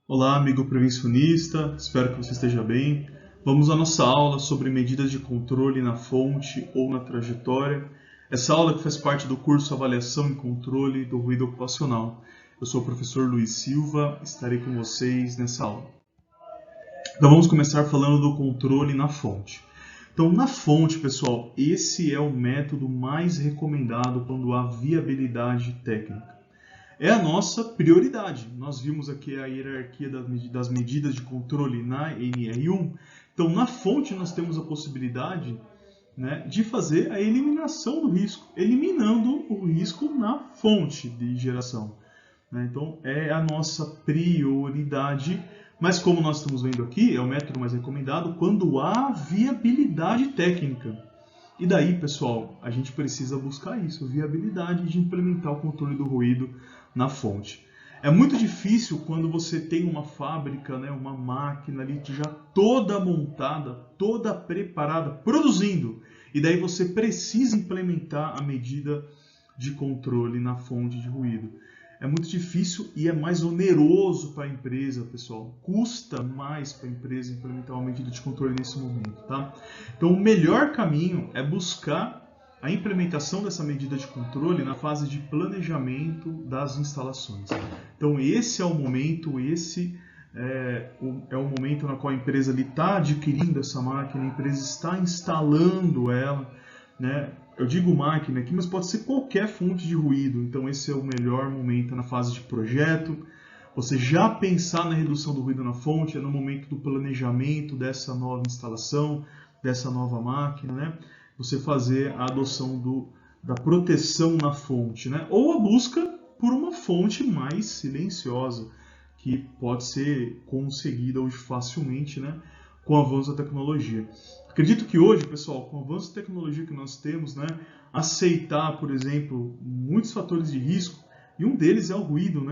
Olá, amigo prevencionista, espero que você esteja bem. Vamos à nossa aula sobre medidas de controle na fonte ou na trajetória. Essa aula que faz parte do curso Avaliação e Controle do Ruído Ocupacional. Eu sou o professor Luiz Silva, estarei com vocês nessa aula. Então vamos começar falando do controle na fonte. Então na fonte, pessoal, esse é o método mais recomendado quando há viabilidade técnica. É a nossa prioridade. Nós vimos aqui a hierarquia das medidas de controle na NR1. Então, na fonte, nós temos a possibilidade, de fazer a eliminação do risco, eliminando o risco na fonte de geração. Então, é a nossa prioridade. Mas, como nós estamos vendo aqui, é o método mais recomendado quando há viabilidade técnica. E daí, pessoal, a gente precisa buscar isso, viabilidade de implementar o controle do ruído na fonte. É muito difícil quando você tem uma fábrica, uma máquina ali já toda montada, toda preparada, produzindo. E daí você precisa implementar a medida de controle na fonte de ruído. É muito difícil e é mais oneroso para a empresa, pessoal. Custa mais para a empresa implementar uma medida de controle nesse momento, tá? Então, o melhor caminho é buscar a implementação dessa medida de controle na fase de planejamento das instalações. Então, esse é o momento, o momento na qual a empresa está adquirindo essa máquina, a empresa está instalando ela, Eu digo máquina aqui, mas pode ser qualquer fonte de ruído. Então esse é o melhor momento na fase de projeto. Você já pensar na redução do ruído na fonte, é no momento do planejamento dessa nova instalação, dessa nova máquina, Você fazer a adoção da proteção na fonte, Ou a busca por uma fonte mais silenciosa, que pode ser conseguida hoje facilmente, com o avanço da tecnologia. Acredito que hoje, pessoal, com o avanço da tecnologia que nós temos, aceitar, por exemplo, muitos fatores de risco, e um deles é o ruído,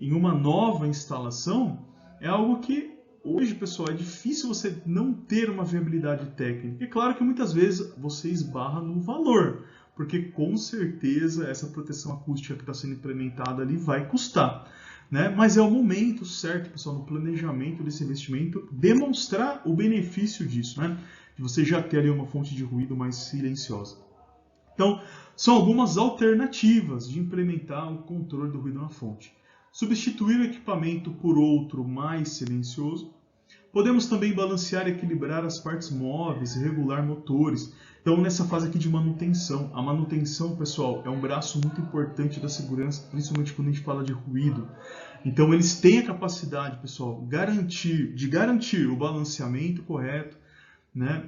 em uma nova instalação, é algo que hoje, pessoal, é difícil você não ter uma viabilidade técnica. E claro que muitas vezes você esbarra no valor, porque com certeza essa proteção acústica que está sendo implementada ali vai custar. Mas é o momento certo, pessoal, no planejamento desse investimento, demonstrar o benefício disso, de você já ter ali uma fonte de ruído mais silenciosa. Então, são algumas alternativas de implementar o controle do ruído na fonte. Substituir o equipamento por outro mais silencioso. Podemos também balancear e equilibrar as partes móveis e regular motores. Então, nessa fase aqui de manutenção. A manutenção, pessoal, é um braço muito importante da segurança, principalmente quando a gente fala de ruído. Então, eles têm a capacidade, pessoal, de garantir o balanceamento correto,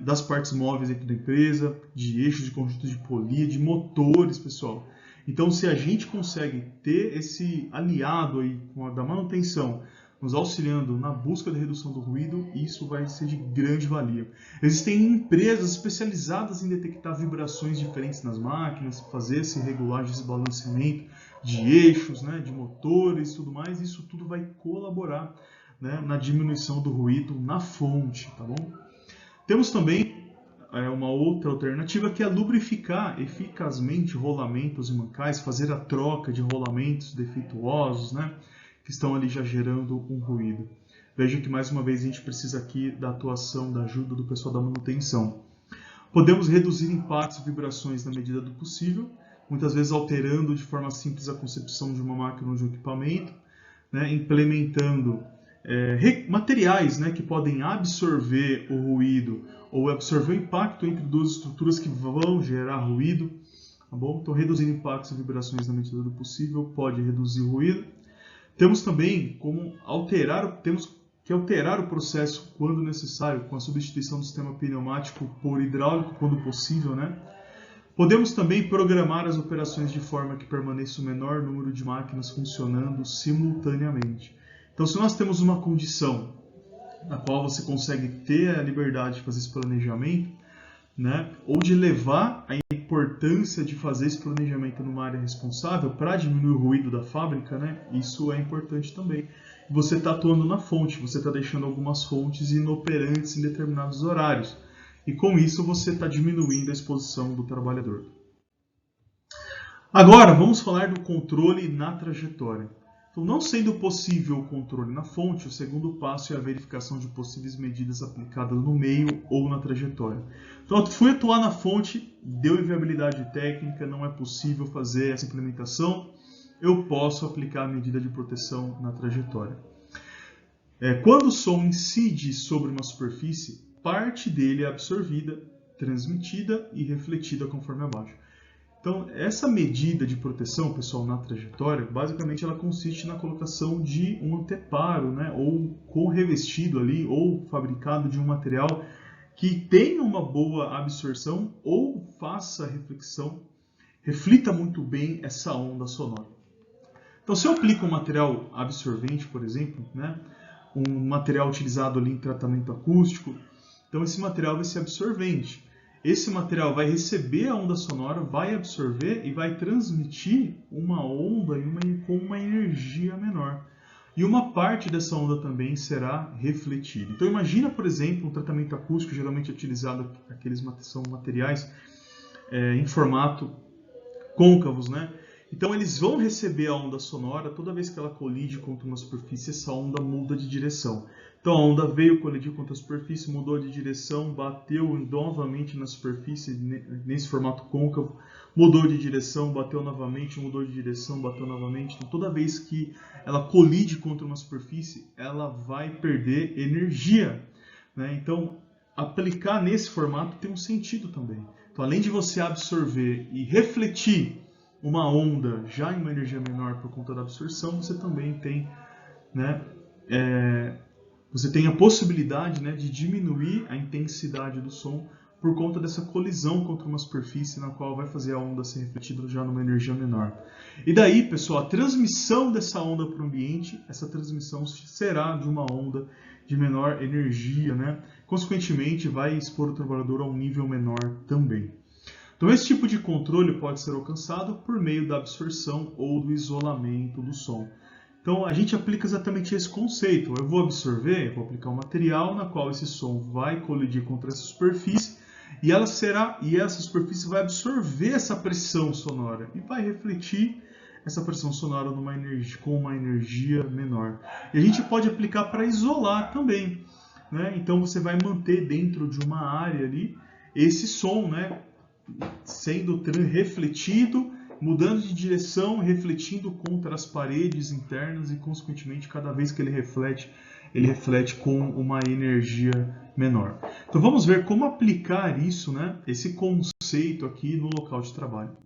das partes móveis aqui da empresa, de eixos, de conjuntos de polia, de motores, pessoal. Então, se a gente consegue ter esse aliado aí da manutenção, nos auxiliando na busca da redução do ruído, isso vai ser de grande valia. Existem empresas especializadas em detectar vibrações diferentes nas máquinas, fazer esse regulagem, esse balanceamento de eixos, de motores e tudo mais. Isso tudo vai colaborar, na diminuição do ruído na fonte, tá bom? Temos também uma outra alternativa que é lubrificar eficazmente rolamentos e mancais, fazer a troca de rolamentos defeituosos, que estão ali já gerando um ruído. Veja que mais uma vez a gente precisa aqui da atuação, da ajuda do pessoal da manutenção. Podemos reduzir impactos e vibrações na medida do possível, muitas vezes alterando de forma simples a concepção de uma máquina ou de um equipamento, implementando materiais que podem absorver o ruído ou absorver o impacto entre duas estruturas que vão gerar ruído. Tá bom? Então, reduzir impactos e vibrações na medida do possível pode reduzir o ruído. Temos também temos que alterar o processo quando necessário, com a substituição do sistema pneumático por hidráulico, quando possível. Podemos também programar as operações de forma que permaneça o menor número de máquinas funcionando simultaneamente. Então, se nós temos uma condição na qual você consegue ter a liberdade de fazer esse planejamento, ou de levar a importância de fazer esse planejamento numa área responsável para diminuir o ruído da fábrica, isso é importante também. Você está atuando na fonte, você está deixando algumas fontes inoperantes em determinados horários. E com isso você está diminuindo a exposição do trabalhador. Agora, vamos falar do controle na trajetória. Então, não sendo possível o controle na fonte, o segundo passo é a verificação de possíveis medidas aplicadas no meio ou na trajetória. Então, fui atuar na fonte, deu inviabilidade técnica, não é possível fazer essa implementação, eu posso aplicar a medida de proteção na trajetória. Quando o som incide sobre uma superfície, parte dele é absorvida, transmitida e refletida conforme abaixo. Então, essa medida de proteção, pessoal, na trajetória, basicamente ela consiste na colocação de um anteparo, né, ou com-revestido ali, ou fabricado de um material que tenha uma boa absorção ou faça reflexão, reflita muito bem essa onda sonora. Então, se eu aplico um material absorvente, por exemplo, né, um material utilizado ali em tratamento acústico, então esse material vai ser absorvente. Esse material vai receber a onda sonora, vai absorver e vai transmitir uma onda com uma energia menor. E uma parte dessa onda também será refletida. Então imagina, por exemplo, um tratamento acústico, geralmente utilizado, são materiais em formato côncavos, né? Então eles vão receber a onda sonora, toda vez que ela colide contra uma superfície, essa onda muda de direção. Então a onda veio, colidiu contra a superfície, mudou de direção, bateu novamente na superfície, nesse formato côncavo, mudou de direção, bateu novamente, mudou de direção, bateu novamente. Então toda vez que ela colide contra uma superfície, ela vai perder energia, né? Então aplicar nesse formato tem um sentido também. Então além de você absorver e refletir uma onda já em uma energia menor por conta da absorção, você também tem, né, você tem a possibilidade, né, de diminuir a intensidade do som por conta dessa colisão contra uma superfície na qual vai fazer a onda ser refletida já numa energia menor. E daí, pessoal, a transmissão dessa onda para o ambiente, essa transmissão será de uma onda de menor energia, né? Consequentemente, vai expor o trabalhador a um nível menor também. Então, esse tipo de controle pode ser alcançado por meio da absorção ou do isolamento do som. Então, a gente aplica exatamente esse conceito. Eu vou absorver, vou aplicar um material na qual esse som vai colidir contra essa superfície e essa superfície vai absorver essa pressão sonora e vai refletir essa pressão sonora com uma energia menor. E a gente pode aplicar para isolar também, né? Então, você vai manter dentro de uma área ali esse som, né, sendo refletido, mudando de direção, refletindo contra as paredes internas e, consequentemente, cada vez que ele reflete com uma energia menor. Então vamos ver como aplicar isso, né, esse conceito aqui no local de trabalho.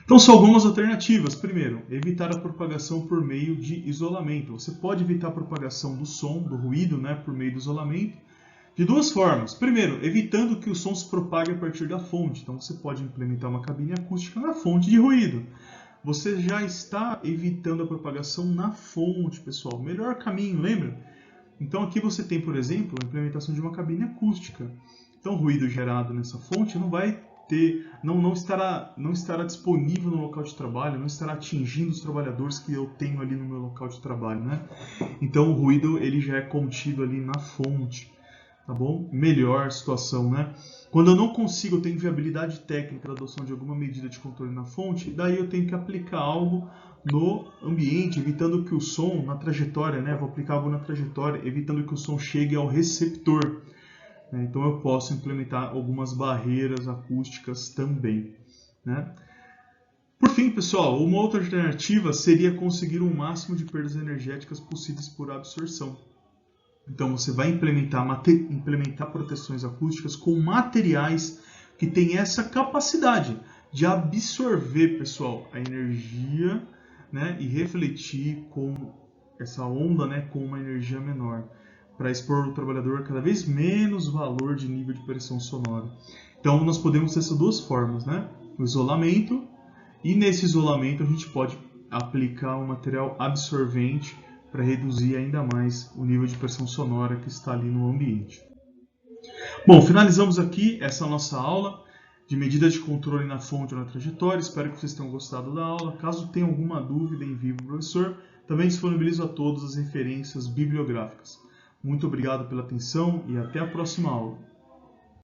Então são algumas alternativas. Primeiro, evitar a propagação por meio de isolamento. Você pode evitar a propagação do som, do ruído, né, por meio do isolamento, de duas formas. Primeiro, evitando que o som se propague a partir da fonte. Então você pode implementar uma cabine acústica na fonte de ruído. Você já está evitando a propagação na fonte, pessoal. Melhor caminho, lembra? Então aqui você tem, por exemplo, a implementação de uma cabine acústica. Então o ruído gerado nessa fonte não estará disponível no local de trabalho, não estará atingindo os trabalhadores que eu tenho ali no meu local de trabalho, né? Então o ruído ele já é contido ali na fonte. Tá bom? Melhor situação, né? Quando eu não consigo, eu tenho viabilidade técnica da adoção de alguma medida de controle na fonte, daí eu tenho que aplicar algo no ambiente, evitando que o som, na trajetória, né? Vou aplicar algo na trajetória, evitando que o som chegue ao receptor. Né? Então eu posso implementar algumas barreiras acústicas também, né? Por fim, pessoal, uma outra alternativa seria conseguir um máximo de perdas energéticas possíveis por absorção. Então você vai implementar proteções acústicas com materiais que têm essa capacidade de absorver, pessoal, a energia, né, e refletir com essa onda, né, com uma energia menor, para expor o trabalhador a cada vez menos valor de nível de pressão sonora. Então nós podemos ter essas duas formas, né? O isolamento, e nesse isolamento a gente pode aplicar um material absorvente para reduzir ainda mais o nível de pressão sonora que está ali no ambiente. Bom, finalizamos aqui essa nossa aula de medidas de controle na fonte ou na trajetória. Espero que vocês tenham gostado da aula. Caso tenha alguma dúvida, envie para o professor. Também disponibilizo a todos as referências bibliográficas. Muito obrigado pela atenção e até a próxima aula.